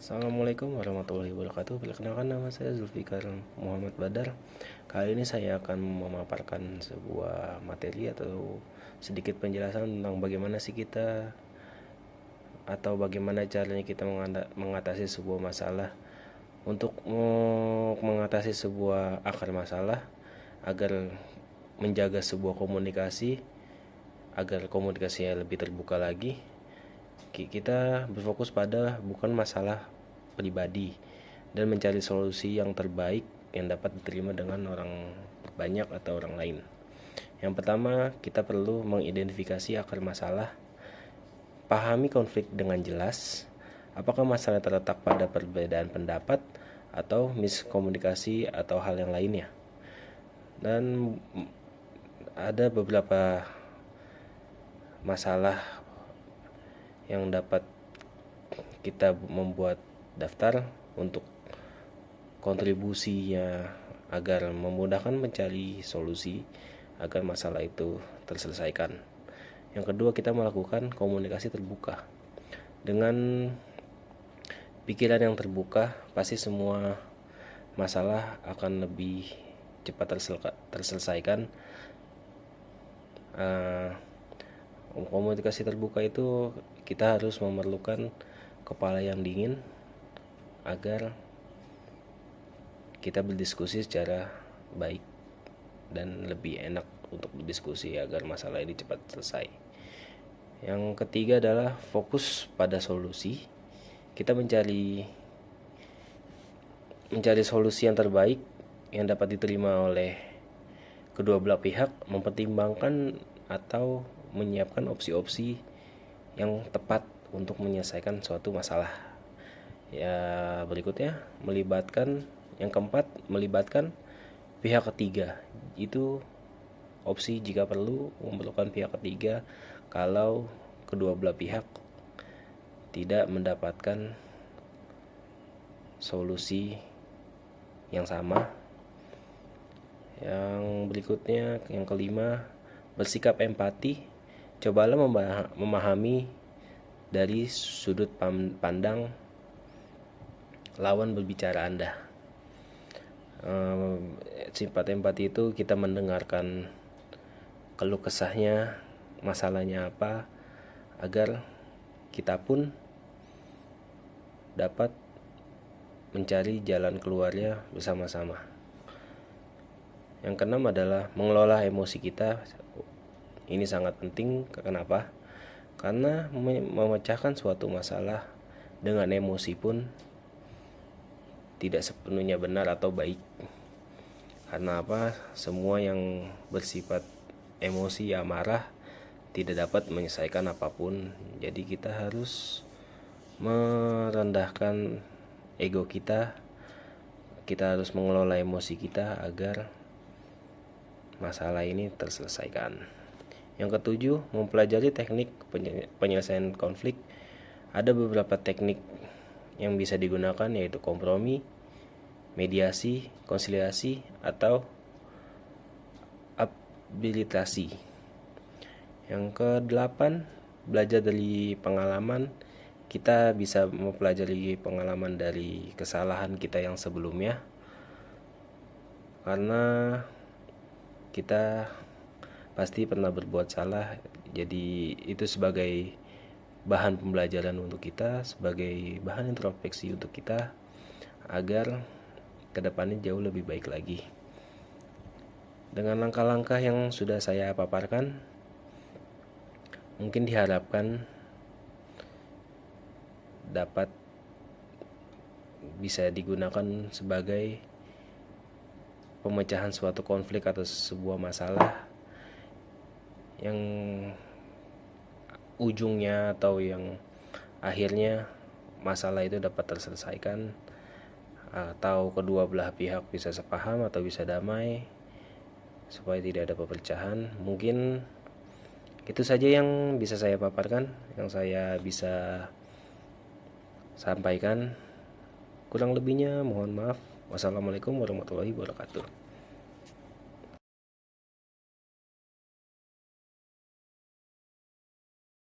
Assalamualaikum warahmatullahi wabarakatuh. Perkenalkan, nama saya Zulfikar Muhammad Badar. Kali ini saya akan memaparkan sebuah materi atau sedikit penjelasan tentang bagaimana sih kita atau bagaimana caranya kita mengatasi sebuah masalah. Untuk mengatasi sebuah akar masalah agar menjaga sebuah komunikasi, agar komunikasinya lebih terbuka lagi, kita berfokus pada bukan masalah pribadi dan mencari solusi yang terbaik yang dapat diterima dengan orang banyak atau orang lain. Yang pertama, kita perlu mengidentifikasi akar masalah. Pahami konflik dengan jelas. Apakah masalah terletak pada perbedaan pendapat atau miskomunikasi atau hal yang lainnya? Dan ada beberapa masalah yang dapat kita membuat daftar untuk kontribusinya agar memudahkan mencari solusi agar masalah itu terselesaikan. Yang kedua, kita melakukan komunikasi terbuka. Dengan pikiran yang terbuka, pasti semua masalah akan lebih cepat terselesaikan. Komunikasi terbuka itu kita harus memerlukan kepala yang dingin agar kita berdiskusi secara baik dan lebih enak untuk berdiskusi agar masalah ini cepat selesai. Yang ketiga adalah fokus pada solusi. Kita mencari solusi yang terbaik yang dapat diterima oleh kedua belah pihak, mempertimbangkan atau menyiapkan opsi-opsi yang tepat untuk menyelesaikan suatu masalah. Ya, berikutnya yang keempat, melibatkan pihak ketiga. Itu opsi jika perlu memerlukan pihak ketiga kalau kedua belah pihak tidak mendapatkan solusi yang sama. Yang berikutnya, yang kelima, bersikap empati. Cobalah memahami dari sudut pandang lawan berbicara Anda. Sifat empati itu kita mendengarkan keluh kesahnya, masalahnya apa, agar kita pun dapat mencari jalan keluarnya bersama-sama. Yang keenam adalah mengelola emosi kita. Ini sangat penting. Kenapa? Karena memecahkan suatu masalah dengan emosi pun tidak sepenuhnya benar atau baik. Karena apa? Semua yang bersifat emosi, amarah, tidak dapat menyelesaikan apapun. Jadi kita harus merendahkan ego kita. Kita harus mengelola emosi kita agar masalah ini terselesaikan. Yang ketujuh, mempelajari teknik penyelesaian konflik. Ada beberapa teknik yang bisa digunakan, yaitu kompromi, mediasi, konsiliasi, atau arbitrasi. Yang kedelapan, belajar dari pengalaman. Kita bisa mempelajari pengalaman dari kesalahan kita yang sebelumnya, karena kita pasti pernah berbuat salah. Jadi itu sebagai bahan pembelajaran untuk kita, sebagai bahan introspeksi untuk kita, agar kedepannya jauh lebih baik lagi. Dengan langkah-langkah yang sudah saya paparkan, mungkin diharapkan dapat bisa digunakan sebagai pemecahan suatu konflik atau sebuah masalah yang ujungnya atau yang akhirnya masalah itu dapat terselesaikan, atau kedua belah pihak bisa sepaham atau bisa damai supaya tidak ada perpecahan. Mungkin itu saja yang bisa saya paparkan, yang saya bisa sampaikan. Kurang lebihnya mohon maaf. Wassalamualaikum warahmatullahi wabarakatuh.